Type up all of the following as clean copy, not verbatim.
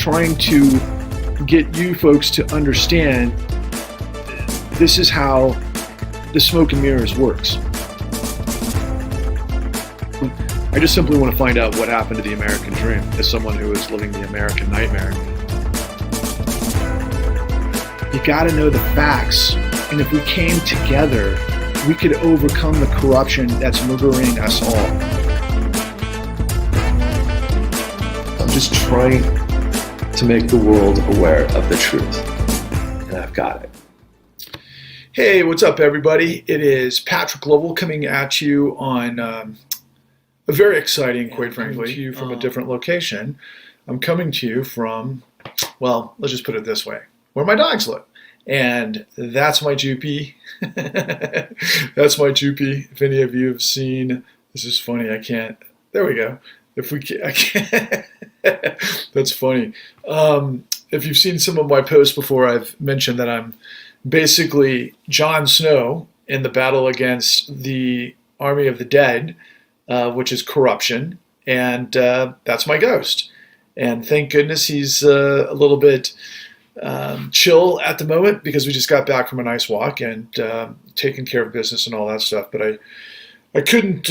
trying to get you folks to understand this is how the smoke and mirrors works. I just simply want to find out what happened to the American dream as someone who is living the American nightmare. You got to know the facts, and if we came together, we could overcome the corruption that's murdering us all. I'm just trying to make the world aware of the truth, and I've got it. Hey, what's up, everybody? It is Patrick Lovell coming at you on a very exciting, quite frankly, to you from a different location. I'm coming to you from, well, let's just put it this way, where my dogs live. And that's my Joopy. That's my Joopy. If any of you have seen, this is funny, I can't, there we go. If we can, I can't, that's funny. If you've seen some of my posts before, I've mentioned that I'm basically Jon Snow in the battle against the army of the dead, which is corruption, and that's my ghost. And thank goodness he's a little bit chill at the moment because we just got back from a nice walk and taking care of business and all that stuff. But I couldn't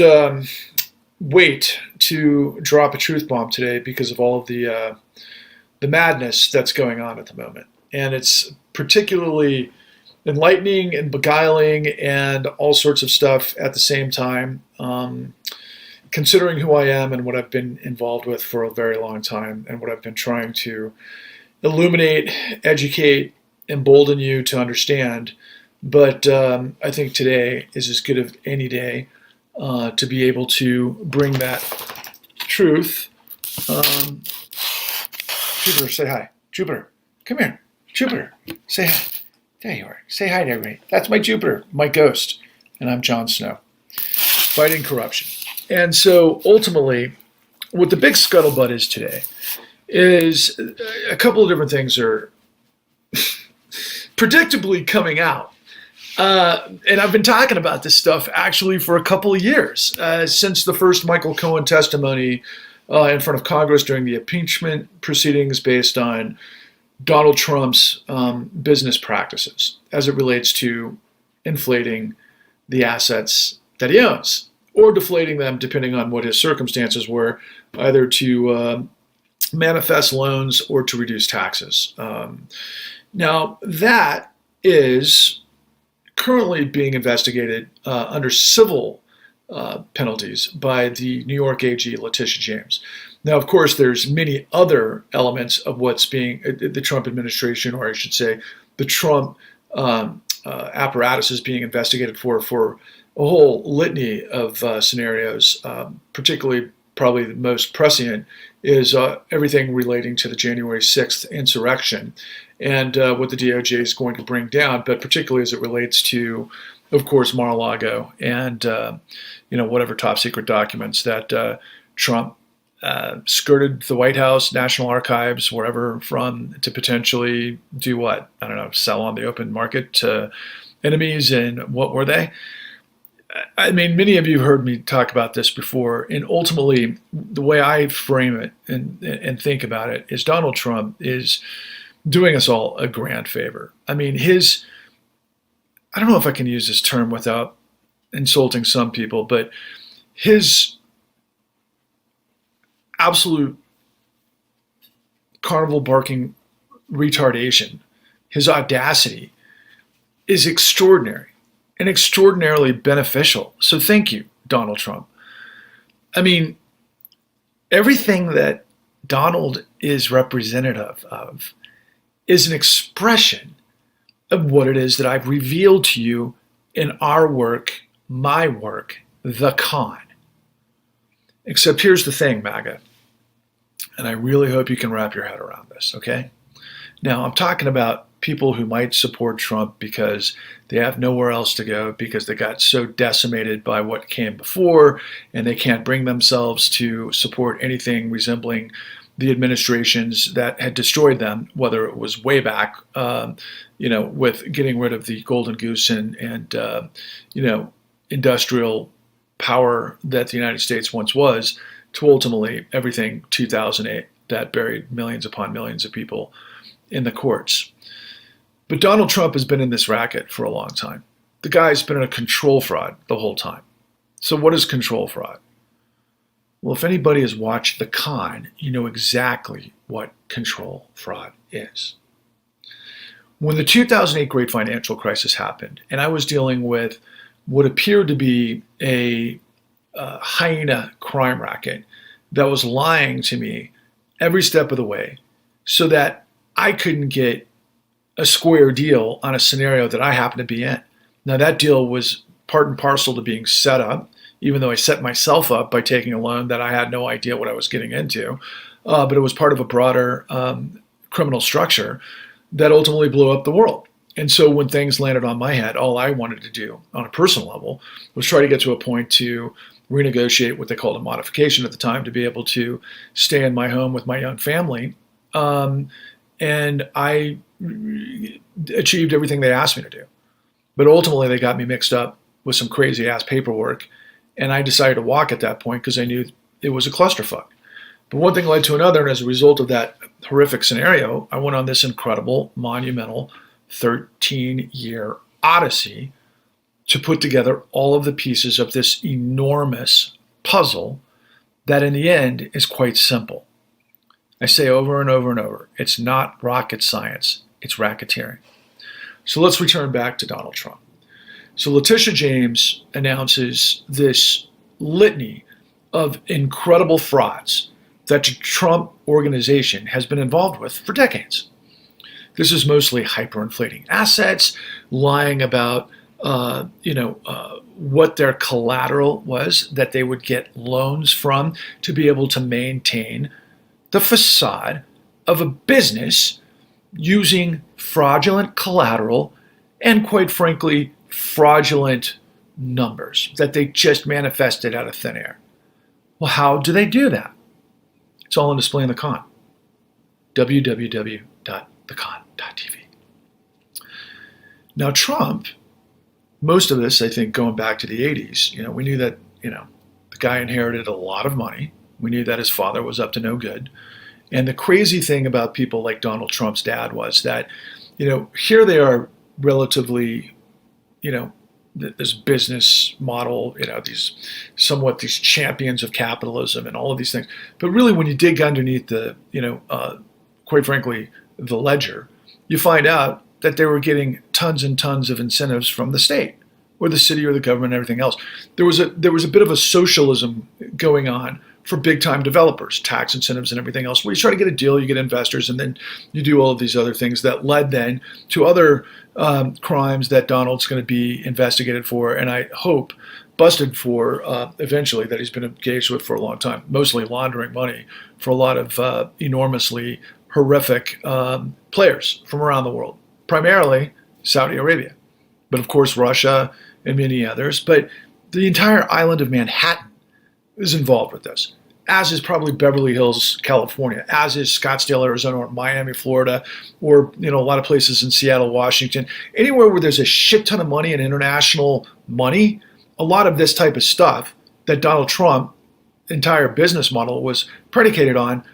wait to drop a truth bomb today because of all of the madness that's going on at the moment. And it's particularly enlightening and beguiling and all sorts of stuff at the same time, considering who I am and what I've been involved with for a very long time and what I've been trying to illuminate, educate, embolden you to understand. But I think today is as good as any day to be able to bring that truth. Jupiter, say hi. Jupiter, come here. Jupiter, say hi. There you are. Say hi to everybody. That's my Jupiter, my ghost, and I'm Jon Snow, fighting corruption. And so ultimately, what the big scuttlebutt is today is a couple of different things are predictably coming out. And I've been talking about this stuff actually for a couple of years, since the first Michael Cohen testimony in front of Congress during the impeachment proceedings based on Donald Trump's business practices as it relates to inflating the assets that he owns or deflating them depending on what his circumstances were, either to manifest loans or to reduce taxes. Now, that is currently being investigated under civil penalties by the New York AG, Letitia James. Now, of course, there's many other elements of what's being, the Trump administration, or I should say, the Trump apparatus is being investigated for a whole litany of scenarios, particularly probably the most prescient is everything relating to the January 6th insurrection and what the DOJ is going to bring down, but particularly as it relates to, of course, Mar-a-Lago and whatever top secret documents that Trump skirted the White House, National Archives, wherever from to potentially do what? I don't know, sell on the open market to enemies, and what were they? I mean, many of you have heard me talk about this before, and ultimately, the way I frame it and think about it is Donald Trump is doing us all a grand favor. I mean, I don't know if I can use this term without insulting some people, but his absolute carnival barking retardation, his audacity is extraordinary and extraordinarily beneficial. So thank you, Donald Trump. I mean, everything that Donald is representative of is an expression of what it is that I've revealed to you in our work, my work, the con. Except here's the thing, MAGA, and I really hope you can wrap your head around this, okay? Now, I'm talking about people who might support Trump because they have nowhere else to go because they got so decimated by what came before and they can't bring themselves to support anything resembling the administrations that had destroyed them, whether it was way back, with getting rid of the golden goose and industrial power that the United States once was, to ultimately everything 2008 that buried millions upon millions of people in the courts. But Donald Trump has been in this racket for a long time. The guy's been in a control fraud the whole time. So what is control fraud? Well, if anybody has watched The Con, you know exactly what control fraud is. When the 2008 great financial crisis happened, and I was dealing with what appeared to be a hyena crime racket that was lying to me every step of the way so that I couldn't get a square deal on a scenario that I happened to be in. Now, that deal was part and parcel to being set up, even though I set myself up by taking a loan that I had no idea what I was getting into. But it was part of a broader criminal structure that ultimately blew up the world. And so when things landed on my head, all I wanted to do on a personal level was try to get to a point to renegotiate what they called a modification at the time to be able to stay in my home with my young family. And I achieved everything they asked me to do. But ultimately, they got me mixed up with some crazy-ass paperwork, and I decided to walk at that point because I knew it was a clusterfuck. But one thing led to another, and as a result of that horrific scenario, I went on this incredible, monumental 13-year odyssey to put together all of the pieces of this enormous puzzle that in the end is quite simple. I say over and over and over, it's not rocket science, it's racketeering. So let's return back to Donald Trump. So Letitia James announces this litany of incredible frauds that the Trump organization has been involved with for decades. This is mostly hyperinflating assets, lying about what their collateral was that they would get loans from to be able to maintain the facade of a business using fraudulent collateral and, quite frankly, fraudulent numbers that they just manifested out of thin air. Well, how do they do that? It's all on display in The Con. www.thecon.tv. Now, Trump, most of this, I think, going back to the 80s, we knew that, the guy inherited a lot of money. We knew that his father was up to no good. And the crazy thing about people like Donald Trump's dad was that, here they are relatively, this business model, these champions of capitalism and all of these things. But really, when you dig underneath the, quite frankly, the ledger, you find out that they were getting tons and tons of incentives from the state or the city or the government and everything else. There was a bit of a socialism going on for big-time developers, tax incentives and everything else. Where you try to get a deal, you get investors, and then you do all of these other things that led then to other crimes that Donald's going to be investigated for, and I hope busted for eventually, that he's been engaged with for a long time, mostly laundering money for a lot of enormously horrific players from around the world, primarily Saudi Arabia, but of course Russia and many others. But the entire island of Manhattan is involved with this, as is probably Beverly Hills, California, as is Scottsdale, Arizona, or Miami, Florida, or a lot of places in Seattle, Washington. Anywhere where there's a shit ton of money and international money, a lot of this type of stuff that Donald Trump entire business model was predicated on,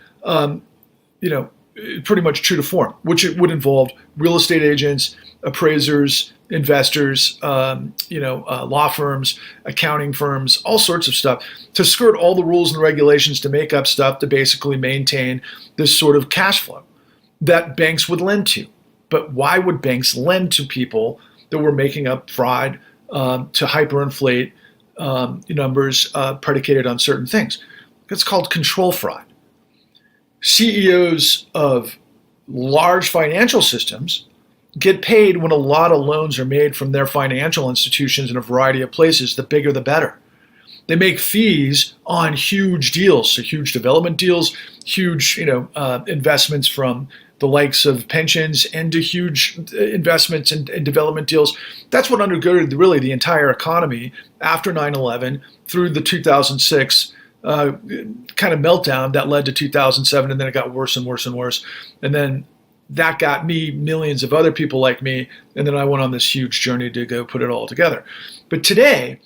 pretty much true to form, which it would involve real estate agents, appraisers, investors, law firms, accounting firms, all sorts of stuff, to skirt all the rules and regulations, to make up stuff to basically maintain this sort of cash flow that banks would lend to. But why would banks lend to people that were making up fraud to hyperinflate numbers predicated on certain things? It's called control fraud. CEOs of large financial systems get paid when a lot of loans are made from their financial institutions in a variety of places. The bigger, the better. They make fees on huge deals, so huge development deals, huge investments from the likes of pensions, and to huge investments and development deals. That's what undergirded really the entire economy after 9/11 through the 2006 kind of meltdown that led to 2007, and then it got worse and worse and worse. And then that got me, millions of other people like me, and then I went on this huge journey to go put it all together. But today,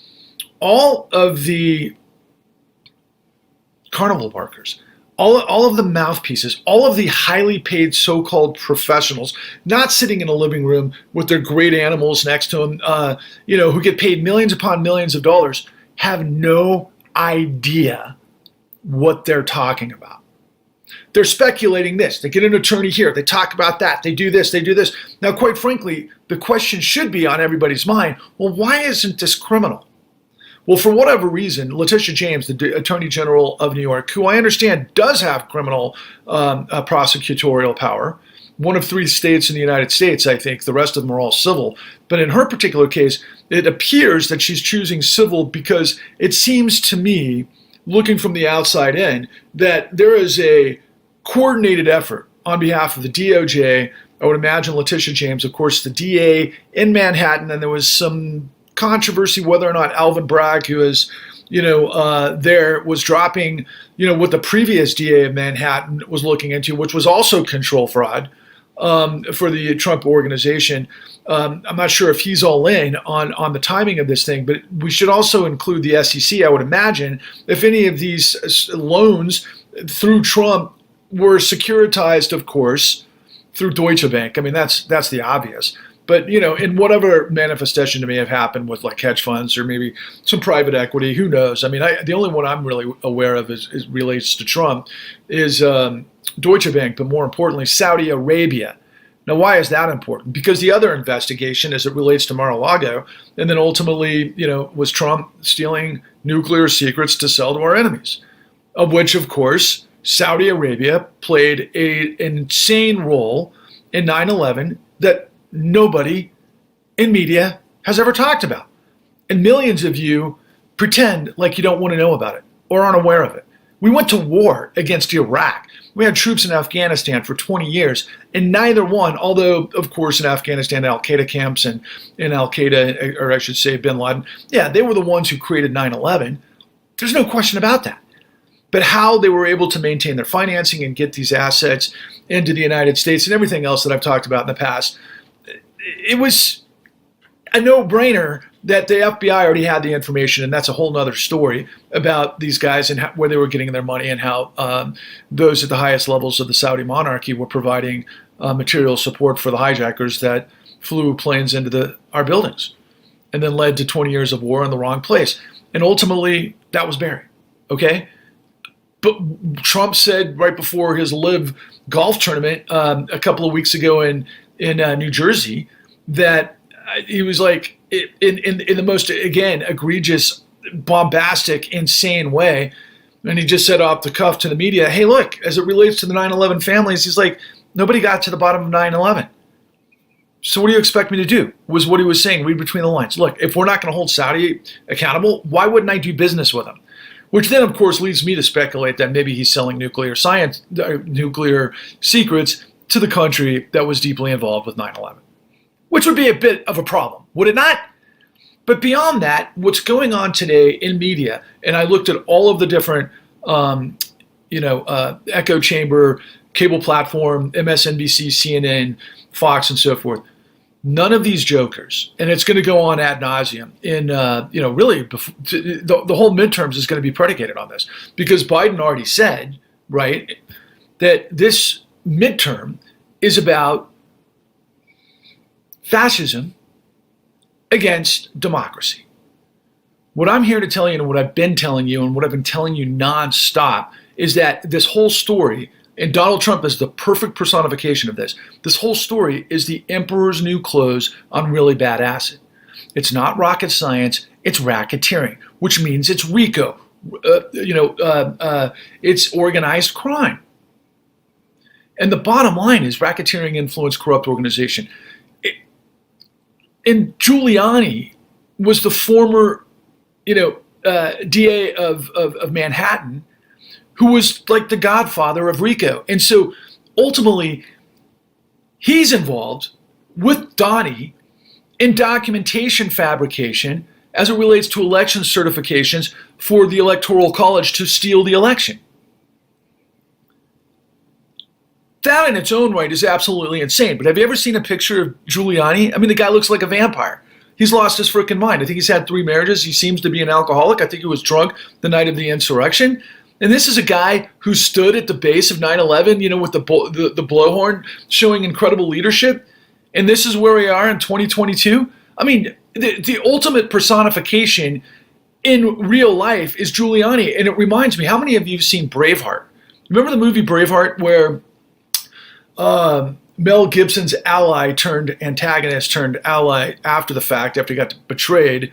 all of the carnival barkers, all of the mouthpieces, all of the highly paid so-called professionals, not sitting in a living room with their great animals next to them, who get paid millions upon millions of dollars, have no idea what they're talking about. They're speculating this. They get an attorney here. They talk about that. They do this. They do this. Now, quite frankly, the question should be on everybody's mind, well, why isn't this criminal? Well, for whatever reason, Letitia James, the Attorney General of New York, who I understand does have criminal prosecutorial power, one of 3 states in the United States, I think. The rest of them are all civil. But in her particular case, it appears that she's choosing civil because it seems to me, looking from the outside in, that there is a coordinated effort on behalf of the DOJ. I would imagine Letitia James, of course, the DA in Manhattan, and there was some controversy whether or not Alvin Bragg, who is, there, was dropping, what the previous DA of Manhattan was looking into, which was also control fraud for the Trump organization. I'm not sure if he's all in on the timing of this thing, but we should also include the SEC, I would imagine, if any of these loans through Trump were securitized, of course, through Deutsche Bank. I mean, that's the obvious. But, in whatever manifestation that may have happened with like hedge funds or maybe some private equity, who knows? I mean, the only one I'm really aware of is relates to Trump is Deutsche Bank, but more importantly, Saudi Arabia. Now, why is that important? Because the other investigation as it relates to Mar-a-Lago, and then ultimately, was Trump stealing nuclear secrets to sell to our enemies, of which, of course, Saudi Arabia played an insane role in 9/11 that nobody in media has ever talked about. And millions of you pretend like you don't want to know about it or aren't aware of it. We went to war against Iraq. We had troops in Afghanistan for 20 years, and neither one, although, of course, in Afghanistan, Al-Qaeda camps and in Al-Qaeda, or I should say bin Laden, yeah, they were the ones who created 9/11. There's no question about that. But how they were able to maintain their financing and get these assets into the United States and everything else that I've talked about in the past, it was a no-brainer that the FBI already had the information, and that's a whole nother story about these guys and where they were getting their money and how those at the highest levels of the Saudi monarchy were providing material support for the hijackers that flew planes into our buildings and then led to 20 years of war in the wrong place. And ultimately, that was buried, okay? But Trump said right before his live golf tournament a couple of weeks ago in New Jersey that he was like, in the most, again, egregious, bombastic, insane way. And he just said off the cuff to the media, hey, look, as it relates to the 9/11 families, he's like, nobody got to the bottom of 9/11. So what do you expect me to do? Was what he was saying. Read between the lines. Look, if we're not going to hold Saudi accountable, why wouldn't I do business with him? Which then, of course, leads me to speculate that maybe he's selling nuclear secrets to the country that was deeply involved with 9/11. Which would be a bit of a problem, would it not? But beyond that, what's going on today in media, and I looked at all of the different, echo chamber, cable platform, MSNBC, CNN, Fox, and so forth. None of these jokers, and it's going to go on ad nauseum in, really, the whole midterms is going to be predicated on this. Because Biden already said, right, that this midterm is about fascism against democracy. What I'm here to tell you and what I've been telling you and what I've been telling you nonstop is that this whole story, and Donald Trump is the perfect personification of this, this whole story is the emperor's new clothes on really bad acid. It's not rocket science, it's racketeering, which means it's RICO, it's organized crime. And the bottom line is racketeering, influence, corrupt organization. And Giuliani was the former, DA of Manhattan, who was like the godfather of RICO. And so ultimately, he's involved with Donnie in documentation fabrication as it relates to election certifications for the Electoral College to steal the election. That in its own right is absolutely insane. But have you ever seen a picture of Giuliani? I mean, the guy looks like a vampire. He's lost his freaking mind. I think he's had 3 marriages. He seems to be an alcoholic. I think he was drunk the night of the insurrection. And this is a guy who stood at the base of 9/11, with the blowhorn, showing incredible leadership. And this is where we are in 2022. I mean, the ultimate personification in real life is Giuliani. And it reminds me, how many of you have seen Braveheart? Remember the movie Braveheart, where Mel Gibson's ally turned antagonist, turned ally after the fact, after he got betrayed?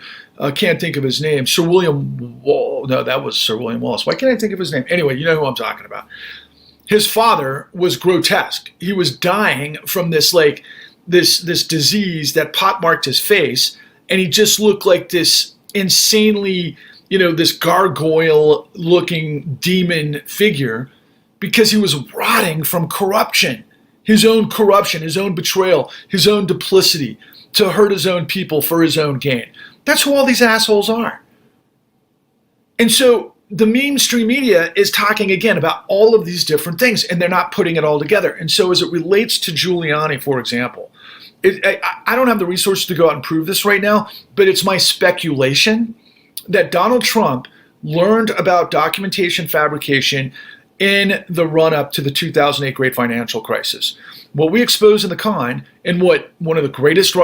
Can't think of his name. Sir William Wallace. No, that was Sir William Wallace. Why can't I think of his name? Anyway, you know who I'm talking about. His father was grotesque. He was dying from this disease that pockmarked his face, and he just looked like this insanely, this gargoyle-looking demon figure, because he was rotting from corruption, his own betrayal, his own duplicity to hurt his own people for his own gain. That's who all these assholes are. And so the mainstream media is talking again about all of these different things, and they're not putting it all together. And so as it relates to Giuliani, for example, I don't have the resources to go out and prove this right now, but it's my speculation that Donald Trump learned about documentation fabrication in the run-up to the 2008 Great Financial Crisis. What we expose in the con, and what one of the greatest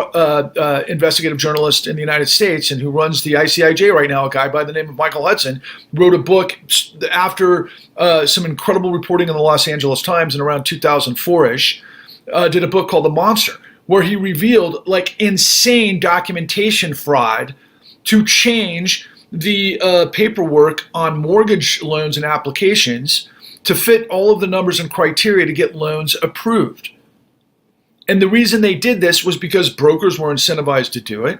investigative journalists in the United States, and who runs the ICIJ right now, a guy by the name of Michael Hudson, wrote a book after some incredible reporting in the Los Angeles Times in around 2004-ish, did a book called The Monster, where he revealed insane documentation fraud to change the paperwork on mortgage loans and applications to fit all of the numbers and criteria to get loans approved. And the reason they did this was because brokers were incentivized to do it,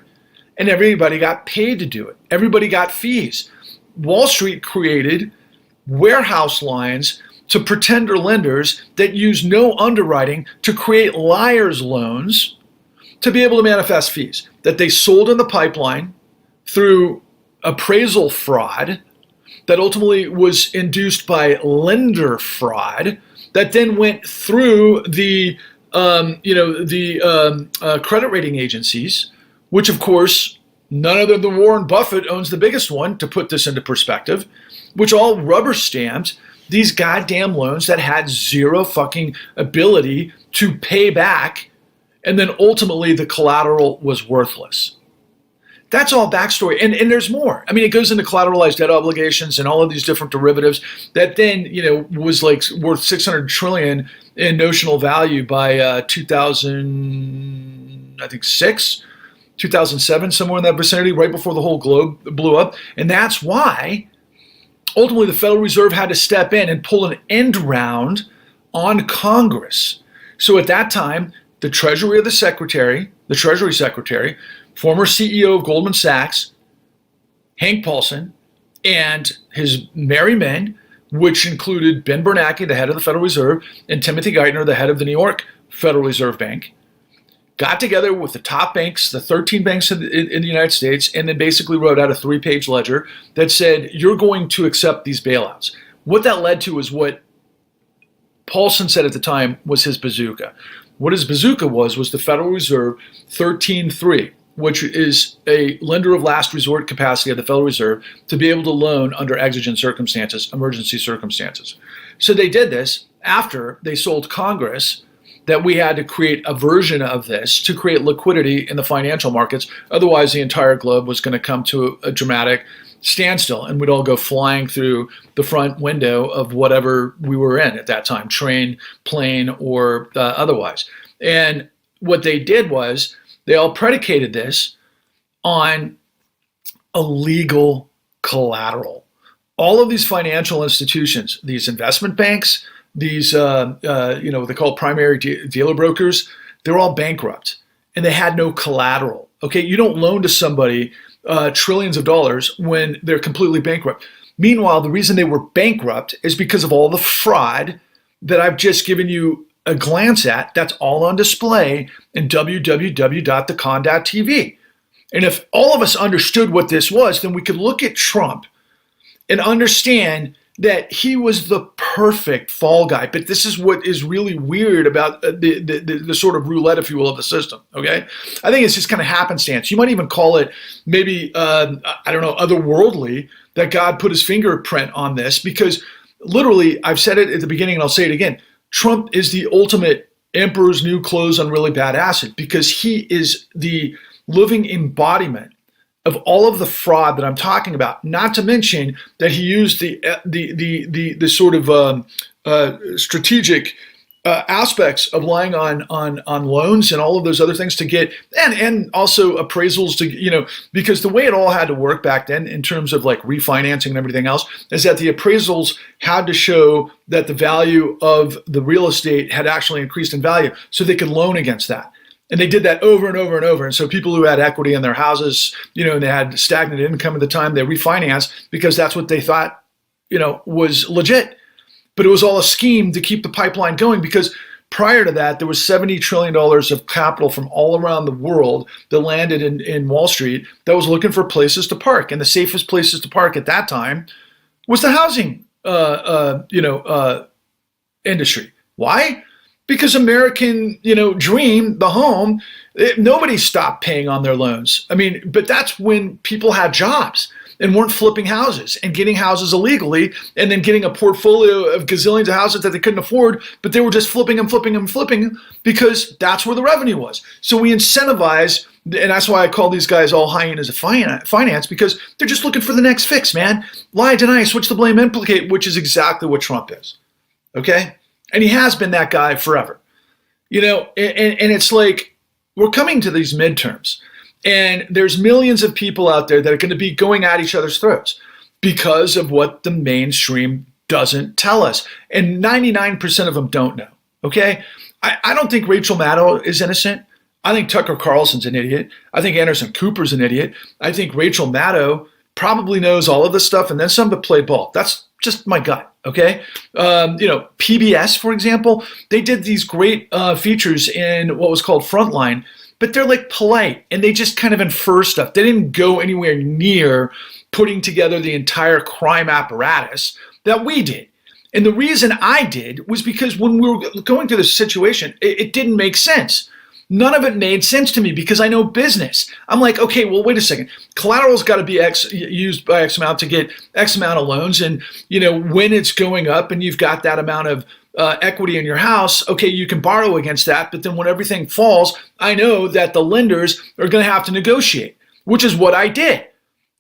and everybody got paid to do it. Everybody got fees. Wall Street created warehouse lines to pretender lenders that use no underwriting to create liar's loans to be able to manifest fees that they sold in the pipeline through appraisal fraud that ultimately was induced by lender fraud that then went through the credit rating agencies, which of course none other than Warren Buffett owns the biggest one, to put this into perspective, which all rubber stamped these goddamn loans that had zero fucking ability to pay back, and then ultimately the collateral was worthless. That's all backstory. And there's more. I mean, it goes into collateralized debt obligations and all of these different derivatives that then, was worth 600 trillion in notional value by 2007, somewhere in that vicinity, right before the whole globe blew up. And that's why ultimately the Federal Reserve had to step in and pull an end round on Congress. So at that time, the Treasury Secretary, former CEO of Goldman Sachs, Hank Paulson, and his merry men, which included Ben Bernanke, the head of the Federal Reserve, and Timothy Geithner, the head of the New York Federal Reserve Bank, got together with the top banks, the 13 banks in the United States, and then basically wrote out a 3-page ledger that said, you're going to accept these bailouts. What that led to is what Paulson said at the time was his bazooka. What his bazooka was the Federal Reserve 13.3, which is a lender of last resort capacity of the Federal Reserve to be able to loan under exigent circumstances, emergency circumstances. So they did this after they sold Congress that we had to create a version of this to create liquidity in the financial markets. Otherwise, the entire globe was going to come to a dramatic standstill, and we'd all go flying through the front window of whatever we were in at that time, train, plane, or otherwise. And what they did was they all predicated this on illegal collateral. All of these financial institutions, these investment banks, these, what they call primary dealer brokers, they're all bankrupt, and they had no collateral. Okay, you don't loan to somebody trillions of dollars when they're completely bankrupt. Meanwhile, the reason they were bankrupt is because of all the fraud that I've just given you a glance at. That's all on display in www.thecon.tv. And if all of us understood what this was, then we could look at Trump and understand that he was the perfect fall guy. But this is what is really weird about the sort of roulette, if you will, of the system, okay? I think it's just kind of happenstance. You might even call it maybe, otherworldly, that God put his fingerprint on this, because literally, I've said it at the beginning and I'll say it again, Trump is the ultimate emperor's new clothes on really bad acid, because he is the living embodiment of all of the fraud that I'm talking about. Not to mention that he used the sort of strategic aspects of lying on loans and all of those other things to get, and also appraisals to, because the way it all had to work back then in terms of like refinancing and everything else is that the appraisals had to show that the value of the real estate had actually increased in value so they could loan against that. And they did that over and over and over. And so people who had equity in their houses, and they had stagnant income at the time, they refinanced because that's what they thought, was legit. But it was all a scheme to keep the pipeline going, because prior to that, there was $70 trillion of capital from all around the world that landed in Wall Street that was looking for places to park. And the safest places to park at that time was the housing industry. Why? Because American, dream, the home, nobody stopped paying on their loans. But that's when people had jobs and weren't flipping houses and getting houses illegally and then getting a portfolio of gazillions of houses that they couldn't afford, but they were just flipping them because that's where the revenue was. So we incentivize, and that's why I call these guys all hyenas of finance, because they're just looking for the next fix, man. Lie, deny, switch the blame, implicate, which is exactly what Trump is. Okay? And he has been that guy forever. And it's like we're coming to these midterms. And there's millions of people out there that are going to be going at each other's throats because of what the mainstream doesn't tell us. And 99% of them don't know, okay? I don't think Rachel Maddow is innocent. I think Tucker Carlson's an idiot. I think Anderson Cooper's an idiot. I think Rachel Maddow probably knows all of this stuff and then some, but played ball. That's just my gut, okay? PBS, for example, they did these great features in what was called Frontline, but they're like polite and they just kind of infer stuff. They didn't go anywhere near putting together the entire crime apparatus that we did. And the reason I did was because when we were going through this situation, it didn't make sense. None of it made sense to me because I know business. I'm like, okay, well, wait a second. Collateral's got to be used by X amount to get X amount of loans. And, when it's going up and you've got that amount of equity in your house, okay, you can borrow against that. But then when everything falls, I know that the lenders are going to have to negotiate, which is what I did.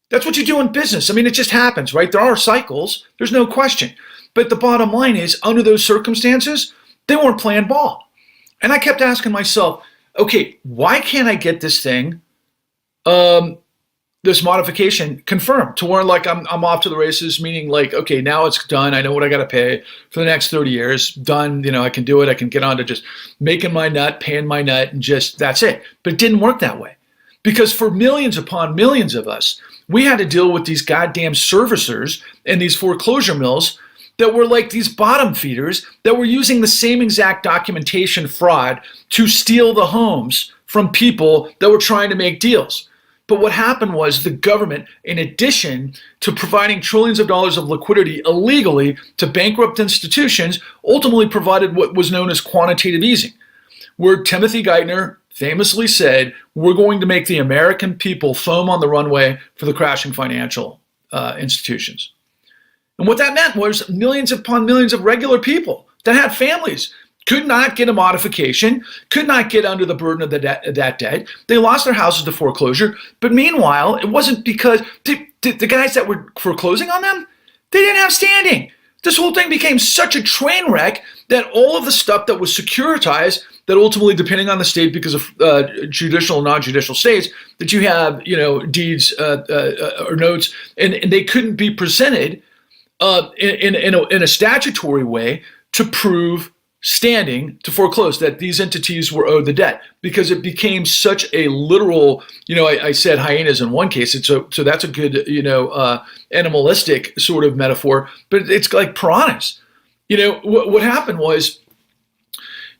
That's what you do in business. It just happens, right? There are cycles. There's no question. But the bottom line is, under those circumstances, they weren't playing ball. And I kept asking myself, okay, why can't I get this thing, this modification confirmed to where like I'm off to the races, meaning like, okay, now it's done. I know what I got to pay for the next 30 years. Done. I can do it. I can get on to just making my nut, paying my nut, and just that's it. But it didn't work that way because for millions upon millions of us, we had to deal with these goddamn servicers and these foreclosure mills that were like these bottom feeders that were using the same exact documentation fraud to steal the homes from people that were trying to make deals. But what happened was the government, in addition to providing trillions of dollars of liquidity illegally to bankrupt institutions, ultimately provided what was known as quantitative easing, where Timothy Geithner famously said, we're going to make the American people foam on the runway for the crashing financial institutions. And what that meant was millions upon millions of regular people that had families could not get a modification, could not get under the burden of that debt. They lost their houses to foreclosure. But meanwhile, it wasn't because the guys that were foreclosing on them, they didn't have standing. This whole thing became such a train wreck that all of the stuff that was securitized, that ultimately, depending on the state, because of judicial and non-judicial states, that you have, deeds or notes, and they couldn't be presented in a statutory way to prove standing to foreclose that these entities were owed the debt, because it became such a literal, I said hyenas in one case, so that's a good, animalistic sort of metaphor, but it's like piranhas. What happened was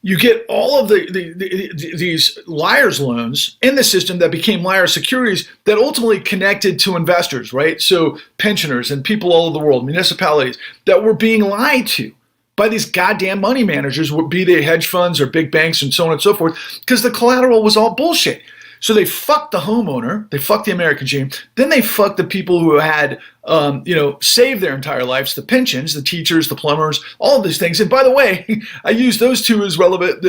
you get all of these liar's loans in the system that became liar securities that ultimately connected to investors, right? So pensioners and people all over the world, municipalities that were being lied to by these goddamn money managers, be they hedge funds or big banks and so on and so forth, because the collateral was all bullshit. So they fucked the homeowner, they fucked the American dream, then they fucked the people who had save their entire lives, the pensions, the teachers, the plumbers, all of these things. And by the way, I use those two as relevant,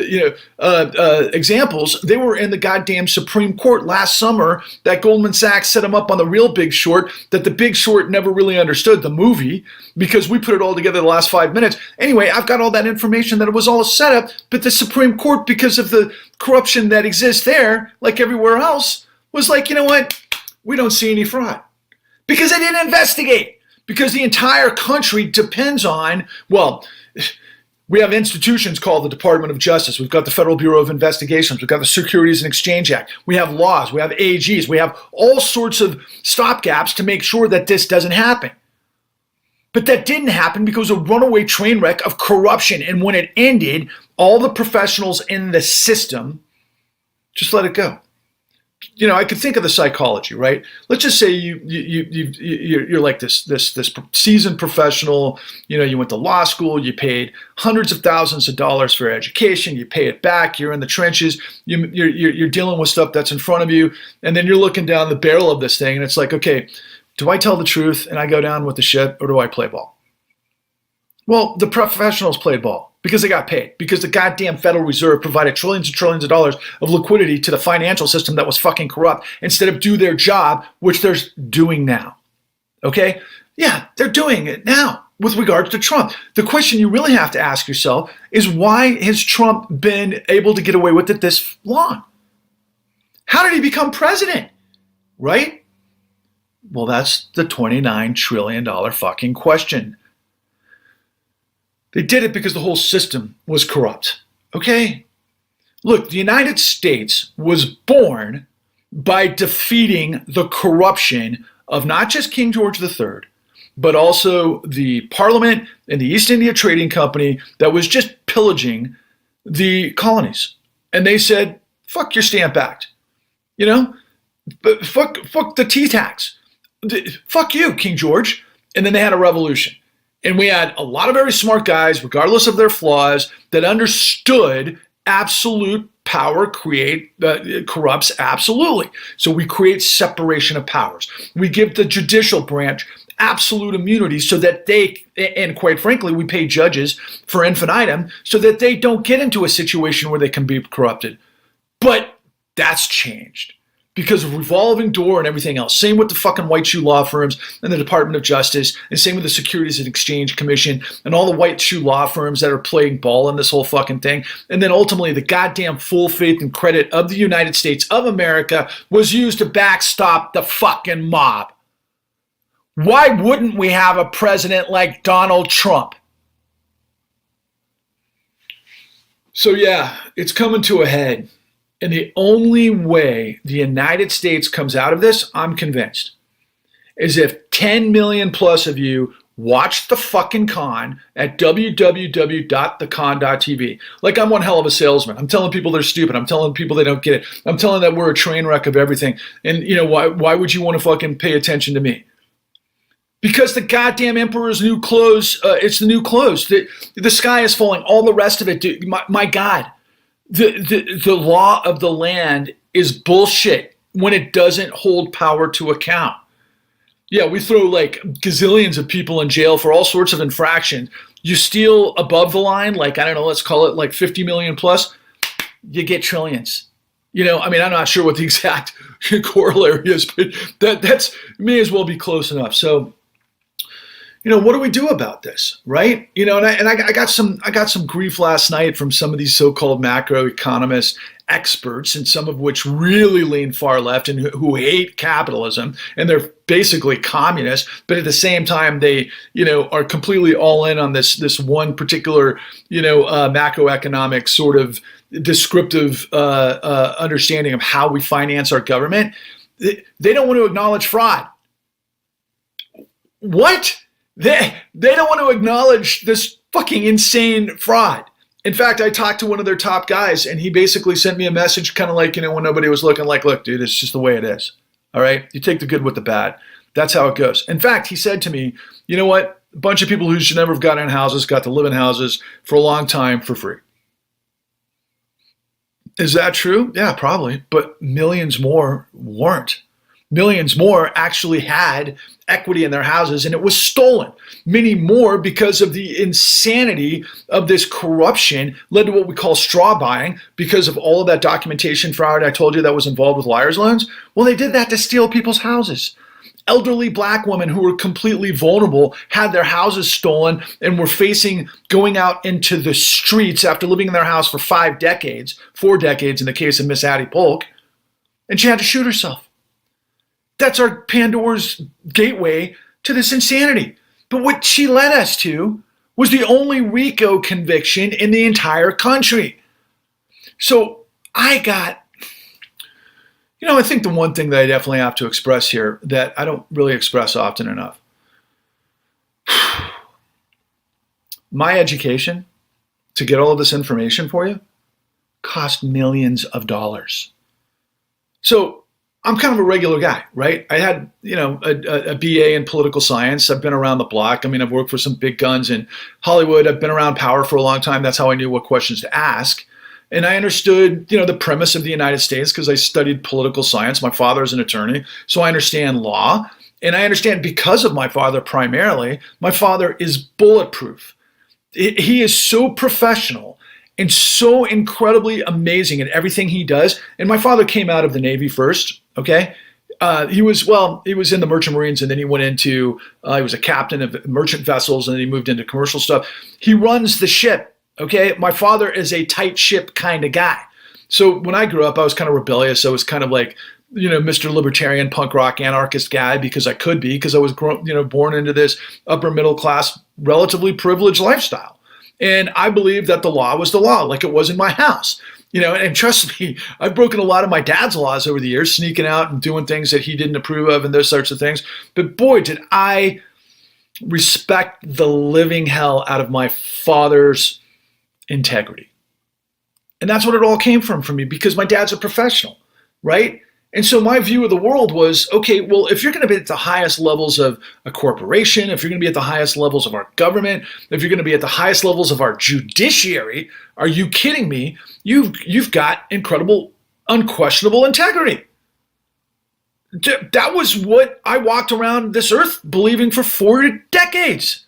examples. They were in the goddamn Supreme Court last summer that Goldman Sachs set them up on the real Big Short, that the Big Short never really understood the movie because we put it all together the last 5 minutes. Anyway, I've got all that information that it was all a setup, but the Supreme Court, because of the corruption that exists there, like everywhere else, was like, you know what? We don't see any fraud. Because they didn't investigate. Because the entire country depends on, well, we have institutions called the Department of Justice. We've got the Federal Bureau of Investigations. We've got the Securities and Exchange Act. We have laws. We have AGs. We have all sorts of stopgaps to make sure that this doesn't happen. But that didn't happen because of a runaway train wreck of corruption. And when it ended, all the professionals in the system just let it go. I could think of the psychology, right? Let's just say you're like this seasoned professional. You went to law school. You paid hundreds of thousands of dollars for education. You pay it back. You're in the trenches. You're dealing with stuff that's in front of you, and then you're looking down the barrel of this thing, and it's like, okay, do I tell the truth and I go down with the ship, or do I play ball? Well, the professionals played ball because they got paid, because the goddamn Federal Reserve provided trillions and trillions of dollars of liquidity to the financial system that was fucking corrupt instead of do their job, which they're doing now. Okay? Yeah, they're doing it now with regards to Trump. The question you really have to ask yourself is, why has Trump been able to get away with it this long? How did he become president? Right? Well, that's the $29 trillion fucking question. They did it because the whole system was corrupt. Okay? Look, the United States was born by defeating the corruption of not just King George III, but also the Parliament and the East India Trading Company that was just pillaging the colonies. And they said, fuck your Stamp Act. But fuck the tea tax. Fuck you, King George. And then they had a revolution. And we had a lot of very smart guys, regardless of their flaws, that understood absolute power corrupts absolutely. So we create separation of powers. We give the judicial branch absolute immunity so that they, and quite frankly, we pay judges for infinitum so that they don't get into a situation where they can be corrupted. But that's changed because of revolving door and everything else. Same with the fucking white shoe law firms and the Department of Justice, and same with the Securities and Exchange Commission and all the white shoe law firms that are playing ball in this whole fucking thing. And then ultimately the goddamn full faith and credit of the United States of America was used to backstop the fucking mob. Why wouldn't we have a president like Donald Trump? So yeah, it's coming to a head. And the only way the United States comes out of this, I'm convinced, is if 10 million plus of you watch the fucking con at www.thecon.tv. Like I'm one hell of a salesman. I'm telling people they're stupid. I'm telling people they don't get it. I'm telling that we're a train wreck of everything. And why would you want to fucking pay attention to me? Because the goddamn emperor's new clothes, it's the new clothes. The sky is falling. All the rest of it, dude, my God. The law of the land is bullshit when it doesn't hold power to account. Yeah, we throw like gazillions of people in jail for all sorts of infractions. You steal above the line, like, I don't know, let's call it like 50 million plus, you get trillions. I'm not sure what the exact corollary is, but that's may as well be close enough. So, what do we do about this, right? And I got some grief last night from some of these so-called macroeconomist experts, and some of which really lean far left and who hate capitalism, and they're basically communists, but at the same time they, are completely all in on this one particular, macroeconomic sort of descriptive understanding of how we finance our government. They don't want to acknowledge fraud. What? They don't want to acknowledge this fucking insane fraud. In fact, I talked to one of their top guys, and he basically sent me a message kind of like, when nobody was looking, like, look, dude, it's just the way it is. All right? You take the good with the bad. That's how it goes. In fact, he said to me, you know what? A bunch of people who should never have gotten in houses got to live in houses for a long time for free. Is that true? Yeah, probably. But millions more weren't. millions more actually had equity in their houses, and it was stolen. Many more, because of the insanity of this corruption, led to what we call straw buying because of all of that documentation fraud I told you that was involved with liar's loans. Well, they did that to steal people's houses. Elderly black women who were completely vulnerable had their houses stolen and were facing going out into the streets after living in their house for 4 decades in the case of Miss Addie Polk, and she had to shoot herself. That's our Pandora's gateway to this insanity. But what she led us to was the only RICO conviction in the entire country. So I think the one thing that I definitely have to express here that I don't really express often enough. My education, to get all of this information for you, cost millions of dollars. So I'm kind of a regular guy, right? I had, a BA in political science. I've been around the block. I mean, I've worked for some big guns in Hollywood. I've been around power for a long time. That's how I knew what questions to ask. And I understood, the premise of the United States because I studied political science. My father is an attorney, so I understand law. And I understand because of my father primarily, my father is bulletproof. He is so professional and so incredibly amazing at everything he does. And my father came out of the Navy first, okay? He was in the Merchant Marines, and then he went into, he was a captain of merchant vessels, and then he moved into commercial stuff. He runs the ship, okay? My father is a tight ship kind of guy. So when I grew up, I was kind of rebellious. I was kind of like, Mr. Libertarian, punk rock, anarchist guy because I could be, because I was born into this upper middle class, relatively privileged lifestyle. And I believed that the law was the law, like it was in my house. And trust me, I've broken a lot of my dad's laws over the years, sneaking out and doing things that he didn't approve of and those sorts of things. But boy, did I respect the living hell out of my father's integrity. And that's what it all came from for me, because my dad's a professional, right? And so my view of the world was, okay, well, if you're going to be at the highest levels of a corporation, if you're going to be at the highest levels of our government, if you're going to be at the highest levels of our judiciary, are you kidding me? You've got incredible, unquestionable integrity. That was what I walked around this earth believing for 4 decades.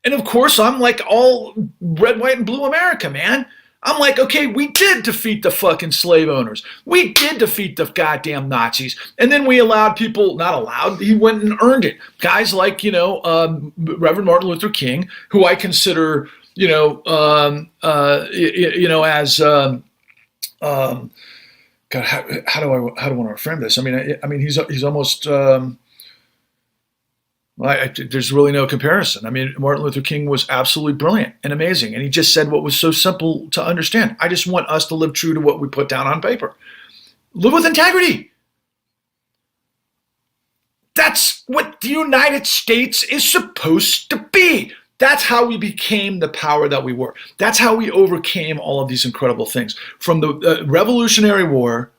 And of course, I'm like all red, white, and blue America, man. I'm like, okay, we did defeat the fucking slave owners. We did defeat the goddamn Nazis. And then we allowed people, not allowed, he went and earned it. Guys like, Reverend Martin Luther King, who I consider, God, how do I want to reframe this? I mean, he's almost, there's really no comparison. I mean, Martin Luther King was absolutely brilliant and amazing. And he just said what was so simple to understand. I just want us to live true to what we put down on paper. Live with integrity. That's what the United States is supposed to be. That's how we became the power that we were. That's how we overcame all of these incredible things. From the Revolutionary War,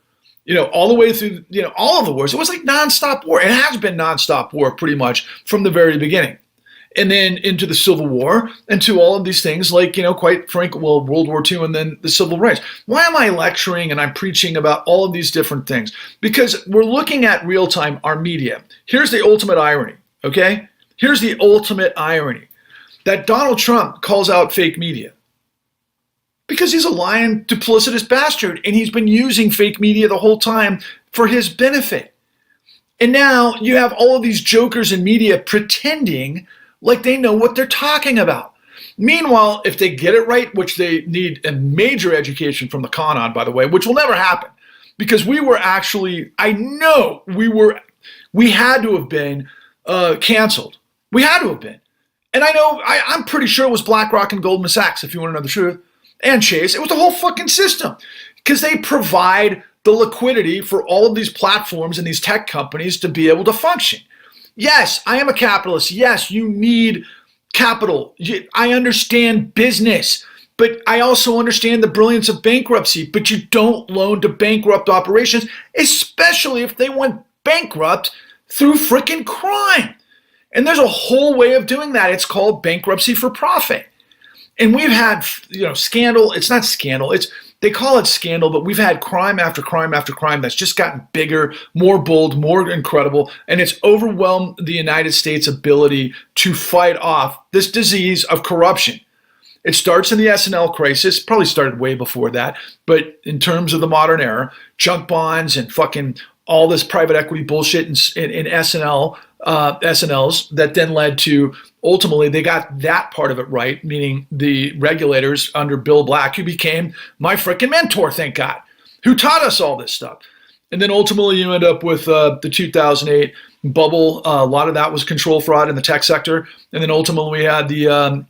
all the way through, all of the wars. It was like nonstop war. It has been nonstop war pretty much from the very beginning. And then into the Civil War and to all of these things like, quite frankly, World War II and then the Civil Rights. Why am I lecturing and I'm preaching about all of these different things? Because we're looking at real time, our media. Here's the ultimate irony, okay? Here's the ultimate irony that Donald Trump calls out fake media. Because he's a lying, duplicitous bastard, and he's been using fake media the whole time for his benefit. And now you have all of these jokers in media pretending like they know what they're talking about. Meanwhile, if they get it right, which they need a major education from the con on, by the way, which will never happen, because we were actually, I know we had to have been canceled. We had to have been. And I know, I'm pretty sure it was BlackRock and Goldman Sachs, if you want to know the truth. And Chase, it was the whole fucking system, because they provide the liquidity for all of these platforms and these tech companies to be able to function. Yes, I am a capitalist. Yes, you need capital. I understand business, but I also understand the brilliance of bankruptcy, but you don't loan to bankrupt operations, especially if they went bankrupt through freaking crime. And there's a whole way of doing that. It's called bankruptcy for profit. And we've had, scandal. It's not scandal. It's They call it scandal, but we've had crime after crime after crime that's just gotten bigger, more bold, more incredible, and it's overwhelmed the United States' ability to fight off this disease of corruption. It starts in the S&L crisis, probably started way before that, but in terms of the modern era, junk bonds and fucking all this private equity bullshit in S&L, S&Ls that then led to, ultimately, they got that part of it right, meaning the regulators under Bill Black, who became my freaking mentor, thank God, who taught us all this stuff. And then ultimately you end up with the 2008 bubble. A lot of that was control fraud in the tech sector. And then ultimately we had the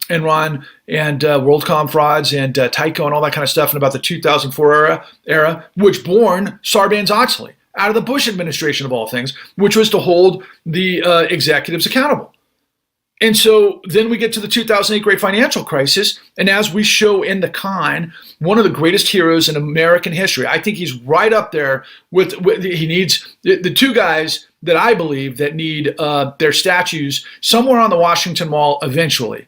Enron and WorldCom frauds and Tyco and all that kind of stuff in about the 2004 era, which born Sarbanes-Oxley out of the Bush administration of all things, which was to hold the executives accountable. And so then we get to the 2008 great financial crisis, and as we show in The Con, one of the greatest heroes in American history. I think he's right up there with he needs the two guys that I believe that need their statues somewhere on the Washington Mall eventually.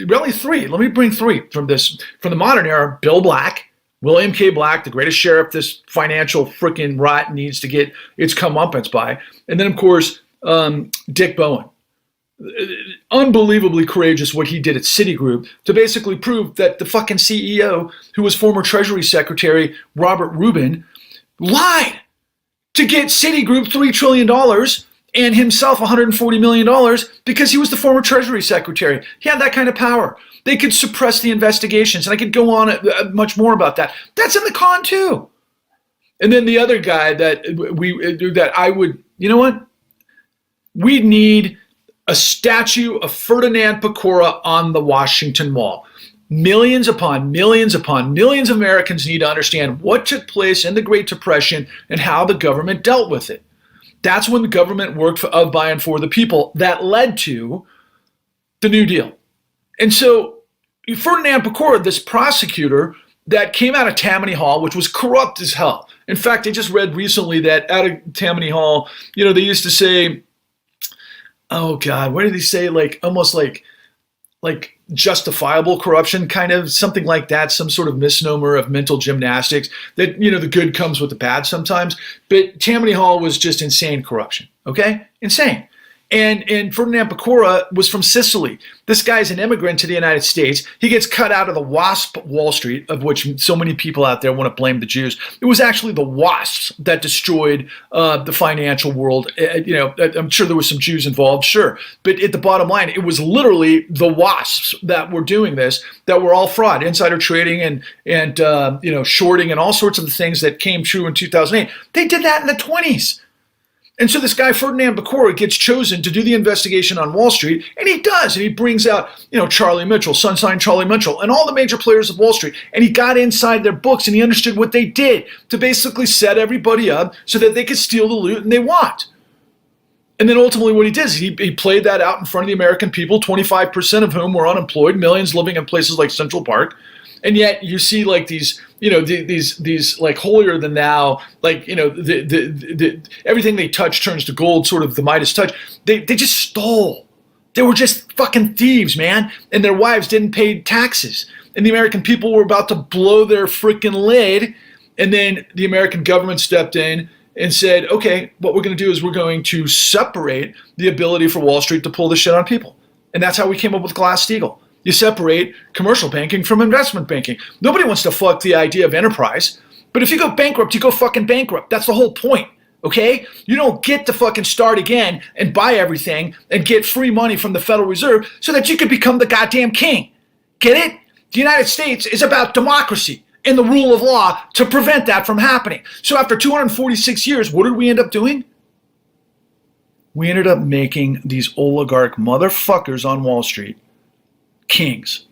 Really three. Let me bring three from the modern era. Bill Black, William K. Black, the greatest sheriff this financial freaking rot needs to get its comeuppance by. And then, of course, Dick Bowen. Unbelievably courageous what he did at Citigroup to basically prove that the fucking CEO, who was former Treasury Secretary Robert Rubin, lied to get Citigroup $3 trillion and himself $140 million because he was the former Treasury Secretary. He had that kind of power. They could suppress the investigations, and I could go on much more about that. That's in The Con too. And then the other guy that I would, you know what? We need a statue of Ferdinand Pecora on the Washington Mall. Millions upon millions upon millions of Americans need to understand what took place in the Great Depression and how the government dealt with it. That's when the government worked of, by, and for the people. That led to the New Deal. And so Ferdinand Pecora, this prosecutor that came out of Tammany Hall, which was corrupt as hell. In fact, I just read recently that out of Tammany Hall, they used to say, oh God, what did he say? Like almost like justifiable corruption, kind of something like that, some sort of misnomer of mental gymnastics that, the good comes with the bad sometimes. But Tammany Hall was just insane corruption. Okay? Insane. And Ferdinand Pecora was from Sicily. This guy's an immigrant to the United States. He gets cut out of the WASP Wall Street, of which so many people out there want to blame the Jews. It was actually the WASPs that destroyed the financial world. I'm sure there was some Jews involved, sure. But at the bottom line, it was literally the WASPs that were doing this, that were all fraud, insider trading and shorting and all sorts of the things that came true in 2008. They did that in the 1920s. And so this guy, Ferdinand Pecora, gets chosen to do the investigation on Wall Street, and he does. And he brings out, Charlie Mitchell, Sunshine Charlie Mitchell, and all the major players of Wall Street. And he got inside their books, and he understood what they did to basically set everybody up so that they could steal the loot and they want. And then ultimately what he did is he played that out in front of the American people, 25% of whom were unemployed, millions living in places like Central Park. And yet you see like these like holier than thou, like, everything they touch turns to gold, sort of the Midas touch. They just stole. They were just fucking thieves, man. And their wives didn't pay taxes. And the American people were about to blow their freaking lid. And then the American government stepped in and said, okay, what we're going to do is we're going to separate the ability for Wall Street to pull this shit on people. And that's how we came up with Glass-Steagall. You separate commercial banking from investment banking. Nobody wants to fuck the idea of enterprise. But if you go bankrupt, you go fucking bankrupt. That's the whole point, okay? You don't get to fucking start again and buy everything and get free money from the Federal Reserve so that you could become the goddamn king. Get it? The United States is about democracy and the rule of law to prevent that from happening. So after 246 years, what did we end up doing? We ended up making these oligarch motherfuckers on Wall Street kings.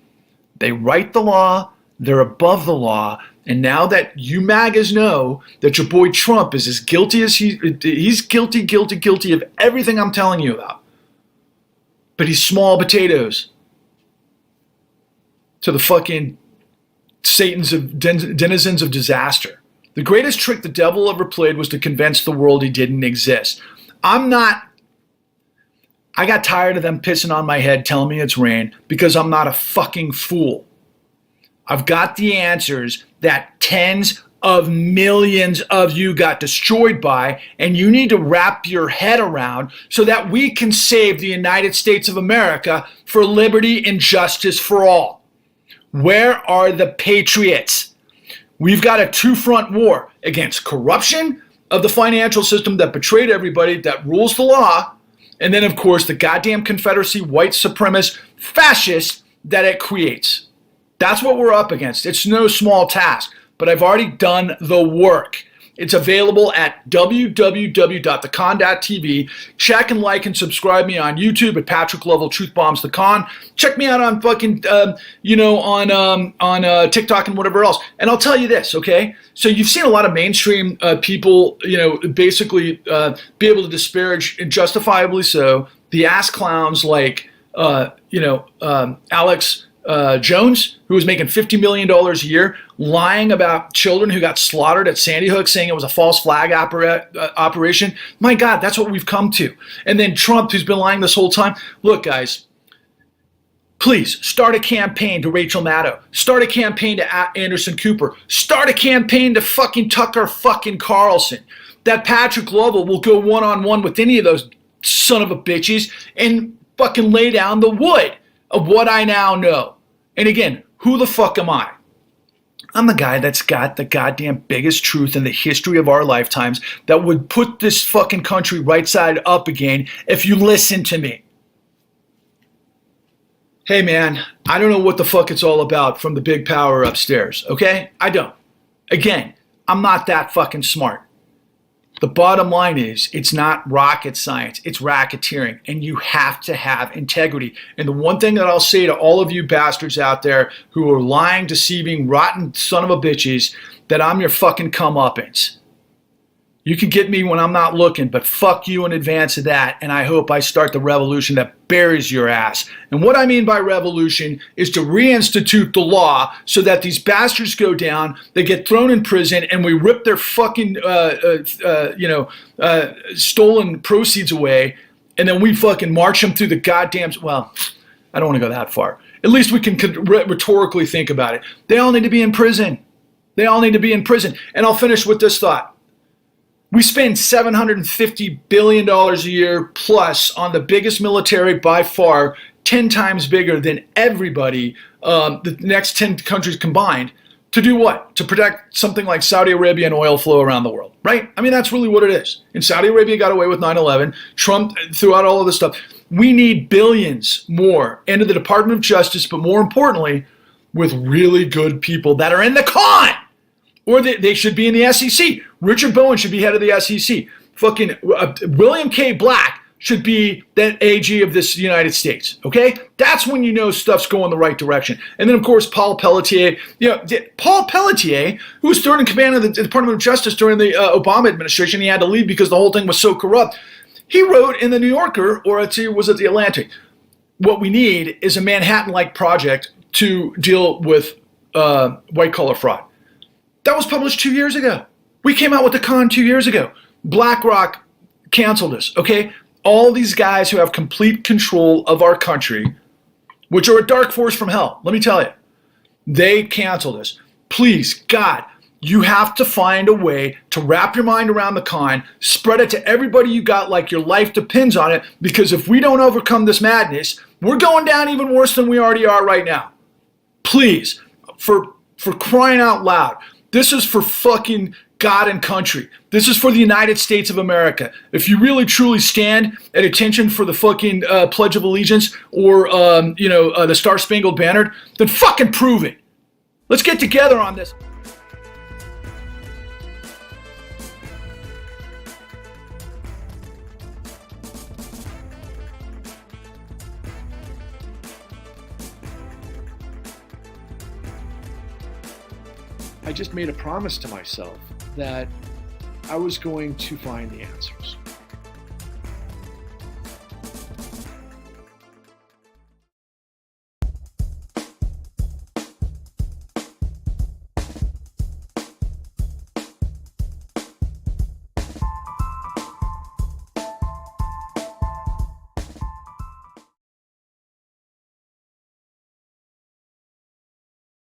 They write the law, they're above the law, and now that you MAGAs know that your boy Trump is as guilty as he's guilty of everything I'm telling you about. But he's small potatoes to the fucking denizens of disaster. The greatest trick the devil ever played was to convince the world he didn't exist. I got tired of them pissing on my head telling me it's rain because I'm not a fucking fool. I've got the answers that tens of millions of you got destroyed by, and you need to wrap your head around so that we can save the United States of America for liberty and justice for all. Where are the patriots? We've got a two-front war against corruption of the financial system that betrayed everybody, that rules the law, and then, of course, the goddamn Confederacy, white supremacist, fascist that it creates. That's what we're up against. It's no small task, but I've already done the work. It's available at www.thecon.tv. Check and like and subscribe me on YouTube at Patrick Lovell Truth Bombs The Con. Check me out on fucking, on TikTok and whatever else. And I'll tell you this, okay? So you've seen a lot of mainstream people, basically be able to disparage, and justifiably so, the ass clowns like, Alex Jones, who was making $50 million a year, lying about children who got slaughtered at Sandy Hook, saying it was a false flag operation. My God, that's what we've come to. And then Trump, who's been lying this whole time. Look, guys, please start a campaign to Rachel Maddow. Start a campaign to Anderson Cooper. Start a campaign to fucking Tucker fucking Carlson. That Patrick Lovell will go one-on-one with any of those son of a bitches and fucking lay down the wood of what I now know. And again, who the fuck am I? I'm the guy that's got the goddamn biggest truth in the history of our lifetimes that would put this fucking country right side up again if you listen to me. Hey man, I don't know what the fuck it's all about from the big power upstairs, okay? I don't. Again, I'm not that fucking smart. The bottom line is, it's not rocket science, it's racketeering, and you have to have integrity. And the one thing that I'll say to all of you bastards out there who are lying, deceiving, rotten son of a bitches, that I'm your fucking comeuppance. You can get me when I'm not looking, but fuck you in advance of that, and I hope I start the revolution that buries your ass. And what I mean by revolution is to reinstitute the law so that these bastards go down, they get thrown in prison, and we rip their fucking, stolen proceeds away, and then we fucking march them through the goddamn, well, I don't want to go that far. At least we can rhetorically think about it. They all need to be in prison. They all need to be in prison. And I'll finish with this thought. We spend $750 billion a year plus on the biggest military by far, 10 times bigger than everybody, the next 10 countries combined, to do what? To protect something like Saudi Arabia and oil flow around the world, right? I mean, that's really what it is. And Saudi Arabia got away with 9/11. Trump threw out all of this stuff. We need billions more into the Department of Justice, but more importantly, with really good people that are in the con. Or they should be in the SEC. Richard Bowen should be head of the SEC. Fucking William K. Black should be the AG of this United States. Okay? That's when you know stuff's going the right direction. And then, of course, Paul Pelletier. Paul Pelletier, who was third in command of the Department of Justice during the Obama administration, he had to leave because the whole thing was so corrupt. He wrote in the New Yorker, or was it the Atlantic, what we need is a Manhattan-like project to deal with white-collar fraud. That was published 2 years ago. We came out with the con 2 years ago. BlackRock canceled us, okay? All these guys who have complete control of our country, which are a dark force from hell, let me tell you, they canceled us. Please, God, you have to find a way to wrap your mind around the con, spread it to everybody you got like your life depends on it, because if we don't overcome this madness, we're going down even worse than we already are right now. Please, for crying out loud, this is for fucking God and country. This is for the United States of America. If you really truly stand at attention for the fucking Pledge of Allegiance or, the Star Spangled Banner, then fucking prove it. Let's get together on this. I just made a promise to myself that I was going to find the answers.